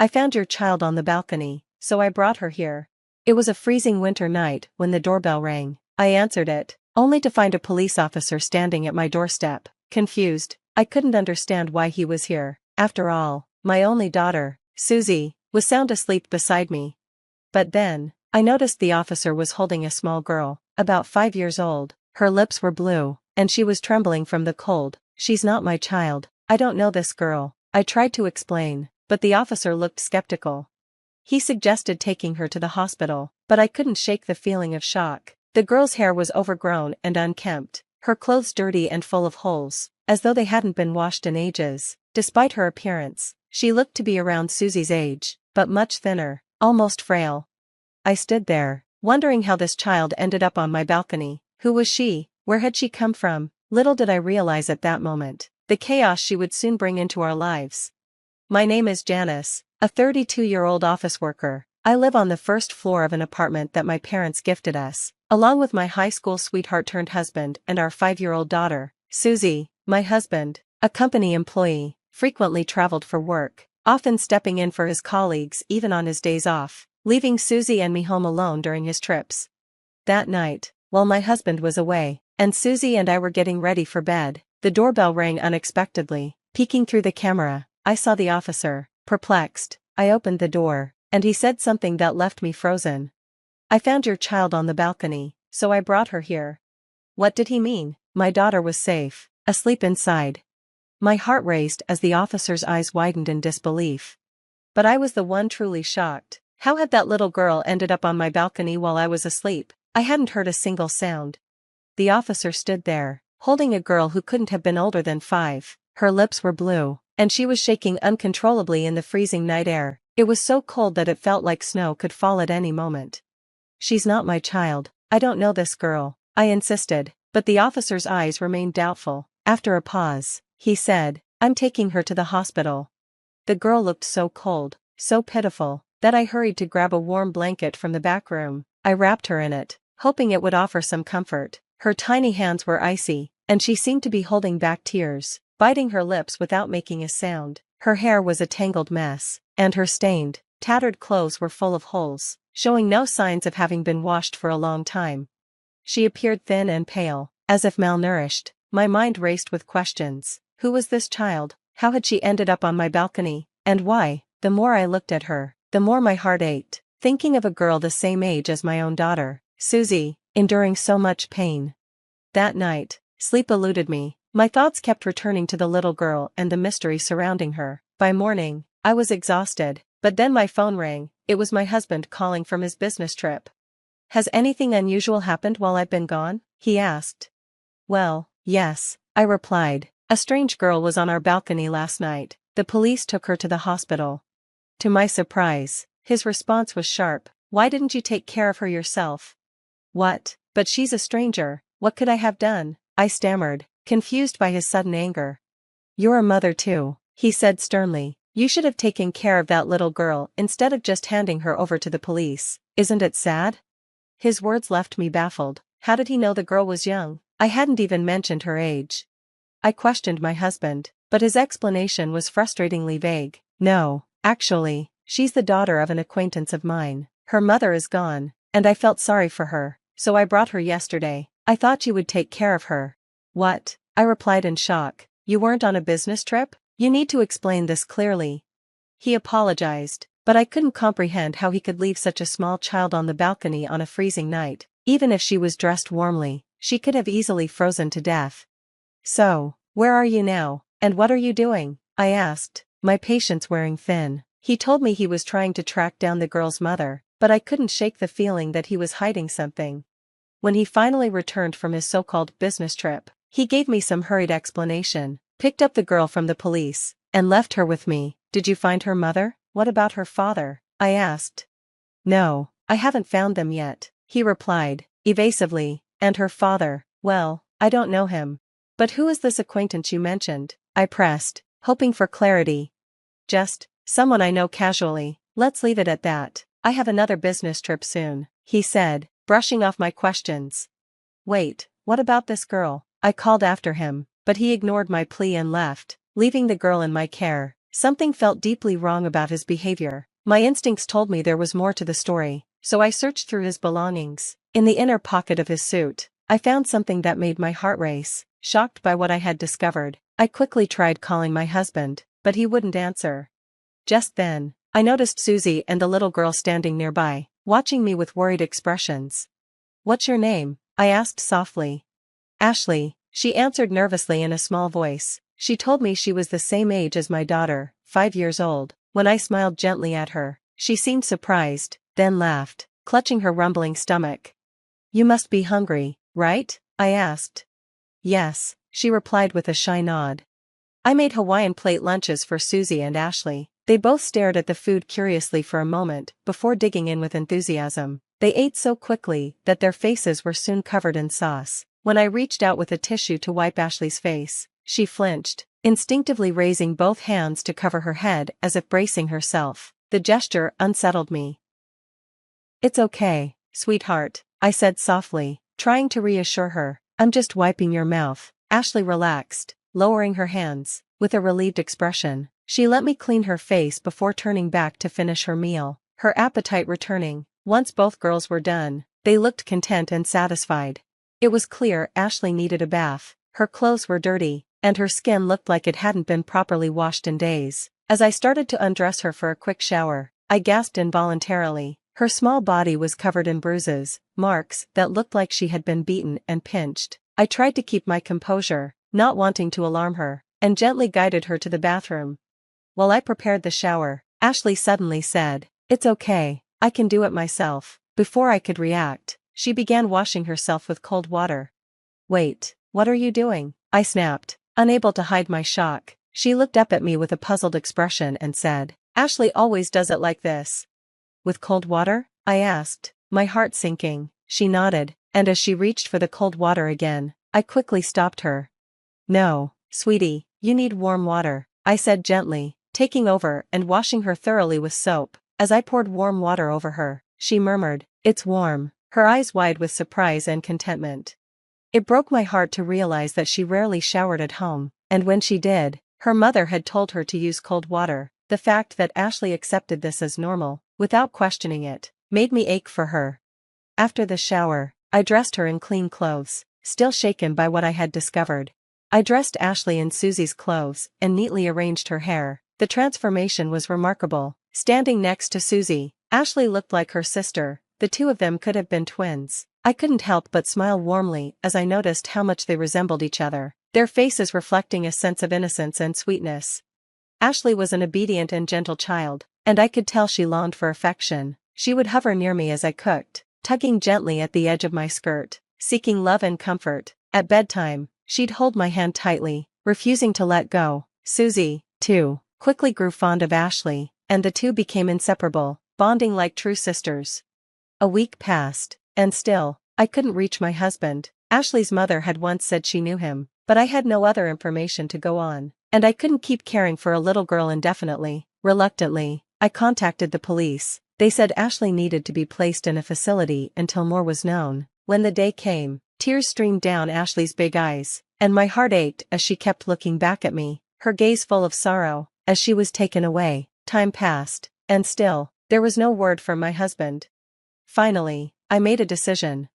I found your child on the balcony, so I brought her here. It was a freezing winter night when the doorbell rang. I answered it, only to find a police officer standing at my doorstep. Confused, I couldn't understand why he was here. After all, my only daughter, Susie, was sound asleep beside me. But then, I noticed the officer was holding a small girl, about 5 years old. Her lips were blue, and she was trembling from the cold. She's not my child. I don't know this girl. I tried to explain, but the officer looked skeptical. He suggested taking her to the hospital, but I couldn't shake the feeling of shock. The girl's hair was overgrown and unkempt, her clothes dirty and full of holes, as though they hadn't been washed in ages. Despite her appearance, she looked to be around Susie's age, but much thinner, almost frail. I stood there, wondering how this child ended up on my balcony. Who was she? Where had she come from? Little did I realize at that moment the chaos she would soon bring into our lives. My name is Janice, a 32-year-old office worker. I live on the first floor of an apartment that my parents gifted us, along with my high school sweetheart turned husband and our 5-year-old daughter. Susie, my husband, a company employee, frequently traveled for work, often stepping in for his colleagues even on his days off, leaving Susie and me home alone during his trips. That night, while my husband was away, and Susie and I were getting ready for bed, the doorbell rang unexpectedly. Peeking through the camera, I saw the officer. Perplexed, I opened the door, and he said something that left me frozen. I found your child on the balcony, so I brought her here. What did he mean? My daughter was safe, asleep inside. My heart raced as the officer's eyes widened in disbelief. But I was the one truly shocked. How had that little girl ended up on my balcony while I was asleep? I hadn't heard a single sound. The officer stood there, holding a girl who couldn't have been older than 5. Her lips were blue, and she was shaking uncontrollably in the freezing night air. It was so cold that it felt like snow could fall at any moment. She's not my child. I don't know this girl, I insisted, but the officer's eyes remained doubtful. After a pause, he said, I'm taking her to the hospital. The girl looked so cold, so pitiful, that I hurried to grab a warm blanket from the back room. I wrapped her in it, hoping it would offer some comfort. Her tiny hands were icy, and she seemed to be holding back tears, biting her lips without making a sound. Her hair was a tangled mess, and her stained, tattered clothes were full of holes, showing no signs of having been washed for a long time. She appeared thin and pale, as if malnourished. My mind raced with questions. Who was this child? How had she ended up on my balcony? And why? The more I looked at her, the more my heart ached, thinking of a girl the same age as my own daughter, Susie, enduring so much pain. That night, sleep eluded me. My thoughts kept returning to the little girl and the mystery surrounding her. By morning, I was exhausted, but then my phone rang. It was my husband calling from his business trip. Has anything unusual happened while I've been gone? He asked. Well, yes, I replied. A strange girl was on our balcony last night. The police took her to the hospital. To my surprise, his response was sharp. Why didn't you take care of her yourself? What? But she's a stranger. What could I have done? I stammered, confused by his sudden anger. You're a mother too, he said sternly. You should have taken care of that little girl instead of just handing her over to the police. Isn't it sad? His words left me baffled. How did he know the girl was young? I hadn't even mentioned her age. I questioned my husband, but his explanation was frustratingly vague. No, actually, she's the daughter of an acquaintance of mine. Her mother is gone, and I felt sorry for her, so I brought her yesterday. I thought you would take care of her. What? I replied in shock. You weren't on a business trip? You need to explain this clearly. He apologized, but I couldn't comprehend how he could leave such a small child on the balcony on a freezing night. Even if she was dressed warmly, she could have easily frozen to death. So, where are you now, and what are you doing? I asked, my patience wearing thin. He told me he was trying to track down the girl's mother, but I couldn't shake the feeling that he was hiding something. When he finally returned from his so-called business trip, he gave me some hurried explanation, picked up the girl from the police, and left her with me. Did you find her mother? What about her father? I asked. No, I haven't found them yet, he replied, evasively. And her father, well, I don't know him. But who is this acquaintance you mentioned? I pressed, hoping for clarity. Just someone I know casually. Let's leave it at that. I have another business trip soon, he said, brushing off my questions. Wait, what about this girl? I called after him, but he ignored my plea and left, leaving the girl in my care. Something felt deeply wrong about his behavior. My instincts told me there was more to the story, so I searched through his belongings. In the inner pocket of his suit, I found something that made my heart race. Shocked by what I had discovered, I quickly tried calling my husband, but he wouldn't answer. Just then, I noticed Susie and the little girl standing nearby, watching me with worried expressions. "What's your name?" I asked softly. "Ashley," she answered nervously in a small voice. She told me she was the same age as my daughter, 5 years old. When I smiled gently at her, she seemed surprised, then laughed, clutching her rumbling stomach. "You must be hungry, right?" I asked. "Yes," she replied with a shy nod. I made Hawaiian plate lunches for Susie and Ashley. They both stared at the food curiously for a moment before digging in with enthusiasm. They ate so quickly that their faces were soon covered in sauce. When I reached out with a tissue to wipe Ashley's face, she flinched, instinctively raising both hands to cover her head as if bracing herself. The gesture unsettled me. "It's okay, sweetheart," I said softly, trying to reassure her. "I'm just wiping your mouth." Ashley relaxed, lowering her hands. With a relieved expression, she let me clean her face before turning back to finish her meal, her appetite returning. Once both girls were done, they looked content and satisfied. It was clear Ashley needed a bath. Her clothes were dirty, and her skin looked like it hadn't been properly washed in days. As I started to undress her for a quick shower, I gasped involuntarily. Her small body was covered in bruises, marks that looked like she had been beaten and pinched. I tried to keep my composure, not wanting to alarm her, and gently guided her to the bathroom. While I prepared the shower, Ashley suddenly said, "It's okay, I can do it myself." Before I could react, she began washing herself with cold water. "Wait, what are you doing?" I snapped, unable to hide my shock. She looked up at me with a puzzled expression and said, "Ashley always does it like this." "With cold water?" I asked, my heart sinking. She nodded, and as she reached for the cold water again, I quickly stopped her. "No, sweetie, you need warm water," I said gently, taking over and washing her thoroughly with soap. As I poured warm water over her, she murmured, "It's warm," her eyes wide with surprise and contentment. It broke my heart to realize that she rarely showered at home, and when she did, her mother had told her to use cold water. The fact that Ashley accepted this as normal, without questioning it, made me ache for her. After the shower, I dressed her in clean clothes, still shaken by what I had discovered. I dressed Ashley in Susie's clothes and neatly arranged her hair. The transformation was remarkable. Standing next to Susie, Ashley looked like her sister. The two of them could have been twins. I couldn't help but smile warmly as I noticed how much they resembled each other, their faces reflecting a sense of innocence and sweetness. Ashley was an obedient and gentle child, and I could tell she longed for affection. She would hover near me as I cooked, tugging gently at the edge of my skirt, seeking love and comfort. At bedtime, she'd hold my hand tightly, refusing to let go. Susie, too, quickly grew fond of Ashley, and the two became inseparable, bonding like true sisters. A week passed, and still, I couldn't reach my husband. Ashley's mother had once said she knew him, but I had no other information to go on, and I couldn't keep caring for a little girl indefinitely. Reluctantly, I contacted the police. They said Ashley needed to be placed in a facility until more was known. When the day came, tears streamed down Ashley's big eyes, and my heart ached as she kept looking back at me, her gaze full of sorrow. As she was taken away, time passed, and still, there was no word from my husband. Finally, I made a decision.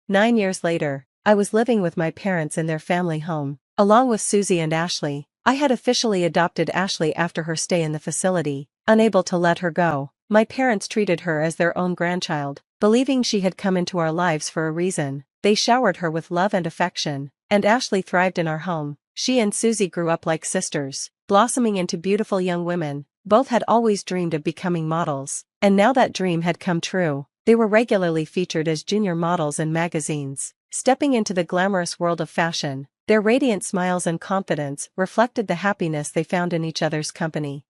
9 years later, I was living with my parents in their family home, along with Susie and Ashley. I had officially adopted Ashley after her stay in the facility. Unable to let her go, my parents treated her as their own grandchild, believing she had come into our lives for a reason. They showered her with love and affection, and Ashley thrived in our home. She and Susie grew up like sisters, blossoming into beautiful young women. Both had always dreamed of becoming models, and now that dream had come true. They were regularly featured as junior models in magazines, stepping into the glamorous world of fashion. Their radiant smiles and confidence reflected the happiness they found in each other's company.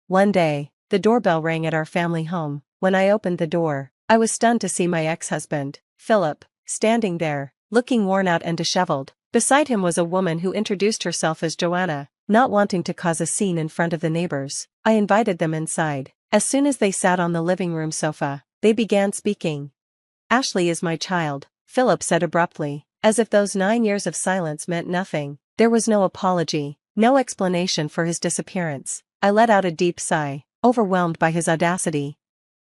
One day, the doorbell rang at our family home. When I opened the door, I was stunned to see my ex-husband, Philip, standing there, looking worn out and disheveled. Beside him was a woman who introduced herself as Joanna. Not wanting to cause a scene in front of the neighbors, I invited them inside. As soon as they sat on the living room sofa, they began speaking. "Ashley is my child," Philip said abruptly, as if those 9 years of silence meant nothing. There was no apology, no explanation for his disappearance. I let out a deep sigh, overwhelmed by his audacity.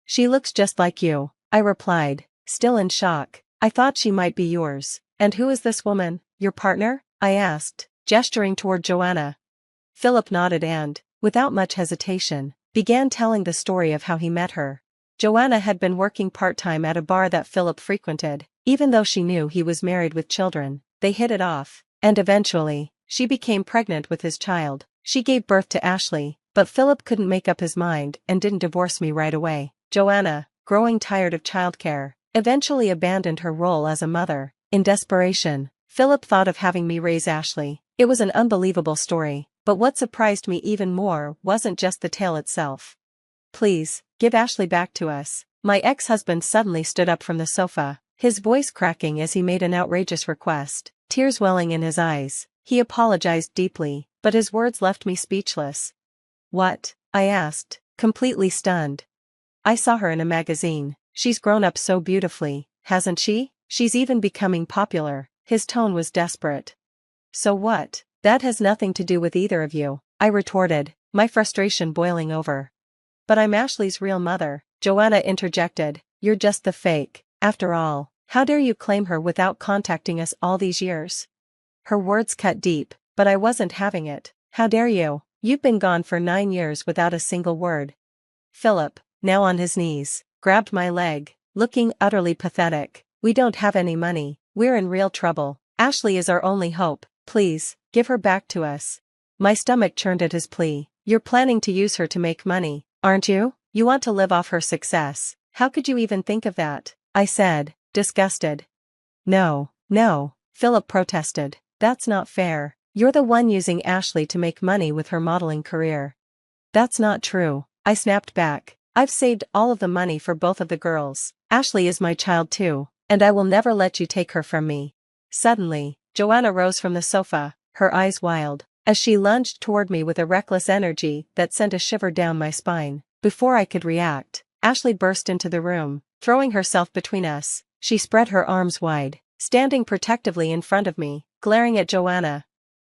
She looks just like you, I replied, still in shock. I thought she might be yours. And who is this woman, your partner? I asked, gesturing toward Joanna. Philip nodded and, without much hesitation, began telling the story of how he met her. Joanna had been working part-time at a bar that Philip frequented. Even though she knew he was married with children, they hit it off, and eventually, she became pregnant with his child. She gave birth to Ashley, but Philip couldn't make up his mind and didn't divorce me right away. Joanna, growing tired of childcare, eventually abandoned her role as a mother. In desperation, Philip thought of having me raise Ashley. It was an unbelievable story, but what surprised me even more wasn't just the tale itself. Please, give Ashley back to us. My ex-husband suddenly stood up from the sofa, his voice cracking as he made an outrageous request, tears welling in his eyes. He apologized deeply, but his words left me speechless. What? I asked, completely stunned. I saw her in a magazine. She's grown up so beautifully, hasn't she? She's even becoming popular. His tone was desperate. So what? That has nothing to do with either of you, I retorted, my frustration boiling over. But I'm Ashley's real mother, Joanna interjected. You're just the fake. After all, how dare you claim her without contacting us all these years? Her words cut deep, but I wasn't having it. How dare you? You've been gone for 9 years without a single word. Philip, now on his knees, grabbed my leg, looking utterly pathetic. We don't have any money. We're in real trouble. Ashley is our only hope. Please, give her back to us. My stomach churned at his plea. You're planning to use her to make money, aren't you? You want to live off her success. How could you even think of that? I said, disgusted. No, Philip protested. That's not fair. You're the one using Ashley to make money with her modeling career. That's not true, I snapped back. I've saved all of the money for both of the girls. Ashley is my child too, and I will never let you take her from me. Suddenly, Joanna rose from the sofa, her eyes wild, as she lunged toward me with a reckless energy that sent a shiver down my spine. Before I could react, Ashley burst into the room, throwing herself between us. She spread her arms wide, standing protectively in front of me, glaring at Joanna.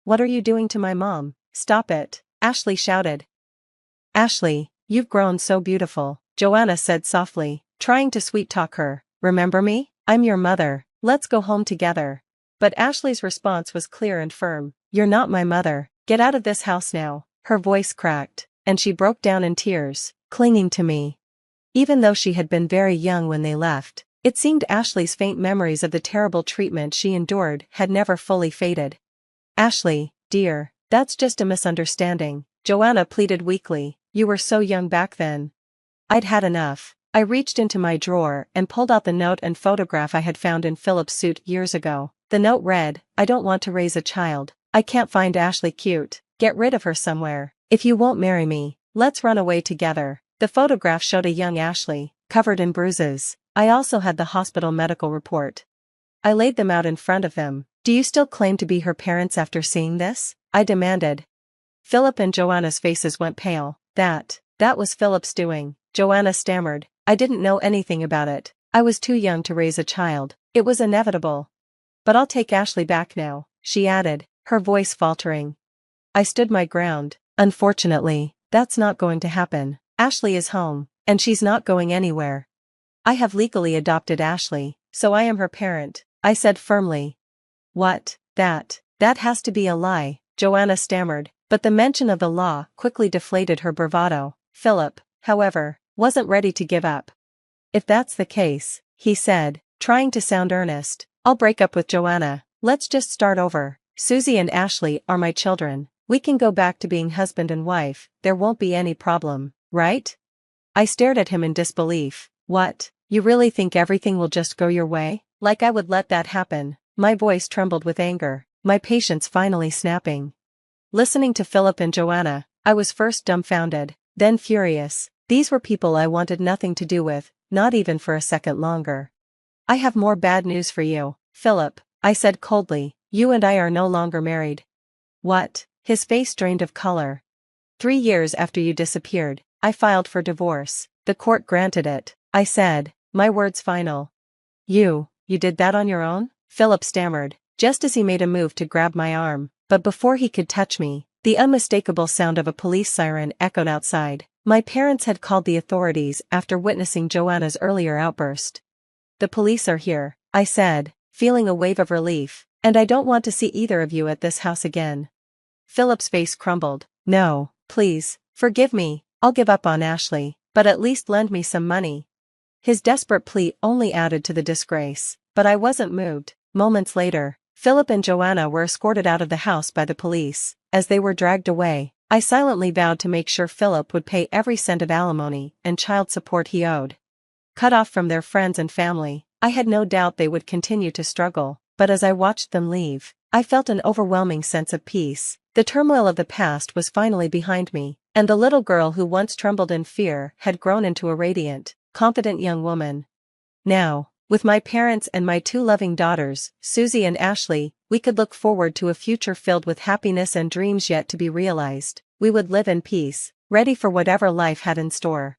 What are you doing to my mom? Stop it, Ashley shouted. Ashley, you've grown so beautiful, Joanna said softly, trying to sweet-talk her. Remember me? I'm your mother. Let's go home together. But Ashley's response was clear and firm. You're not my mother. Get out of this house now. Her voice cracked, and she broke down in tears, clinging to me. Even though she had been very young when they left, it seemed Ashley's faint memories of the terrible treatment she endured had never fully faded. Ashley, dear, that's just a misunderstanding, Joanna pleaded weakly. You were so young back then. I'd had enough. I reached into my drawer and pulled out the note and photograph I had found in Philip's suit years ago. The note read, I don't want to raise a child. I can't find Ashley cute. Get rid of her somewhere. If you won't marry me, let's run away together. The photograph showed a young Ashley, covered in bruises. I also had the hospital medical report. I laid them out in front of them. Do you still claim to be her parents after seeing this? I demanded. Philip and Joanna's faces went pale. That was Philip's doing, Joanna stammered. I didn't know anything about it. I was too young to raise a child. It was inevitable. But I'll take Ashley back now, she added, her voice faltering. I stood my ground. Unfortunately, that's not going to happen. Ashley is home, and she's not going anywhere. I have legally adopted Ashley, so I am her parent, I said firmly. What? That has to be a lie, Joanna stammered, but the mention of the law quickly deflated her bravado. Philip, however, wasn't ready to give up. If that's the case, he said, trying to sound earnest, I'll break up with Joanna. Let's just start over. Susie and Ashley are my children. We can go back to being husband and wife. There won't be any problem, right? I stared at him in disbelief. What? You really think everything will just go your way? Like I would let that happen? My voice trembled with anger, my patience finally snapping. Listening to Philip and Joanna, I was first dumbfounded, then furious. These were people I wanted nothing to do with, not even for a second longer. I have more bad news for you, Philip, I said coldly. You and I are no longer married. What? His face drained of color. 3 years after you disappeared, I filed for divorce. The court granted it, I said, my words final. You did that on your own? Philip stammered, just as he made a move to grab my arm, but before he could touch me, The unmistakable sound of a police siren echoed outside. My parents had called the authorities after witnessing Joanna's earlier outburst. "The police are here," I said, feeling a wave of relief, "and I don't want to see either of you at this house again." Philip's face crumbled. "No, please, forgive me, I'll give up on Ashley, but at least lend me some money." His desperate plea only added to the disgrace, but I wasn't moved. Moments later, Philip and Joanna were escorted out of the house by the police. As they were dragged away, I silently vowed to make sure Philip would pay every cent of alimony and child support he owed. Cut off from their friends and family, I had no doubt they would continue to struggle, but as I watched them leave, I felt an overwhelming sense of peace. The turmoil of the past was finally behind me, and the little girl who once trembled in fear had grown into a radiant, confident young woman. Now, with my parents and my two loving daughters, Susie and Ashley, we could look forward to a future filled with happiness and dreams yet to be realized. We would live in peace, ready for whatever life had in store.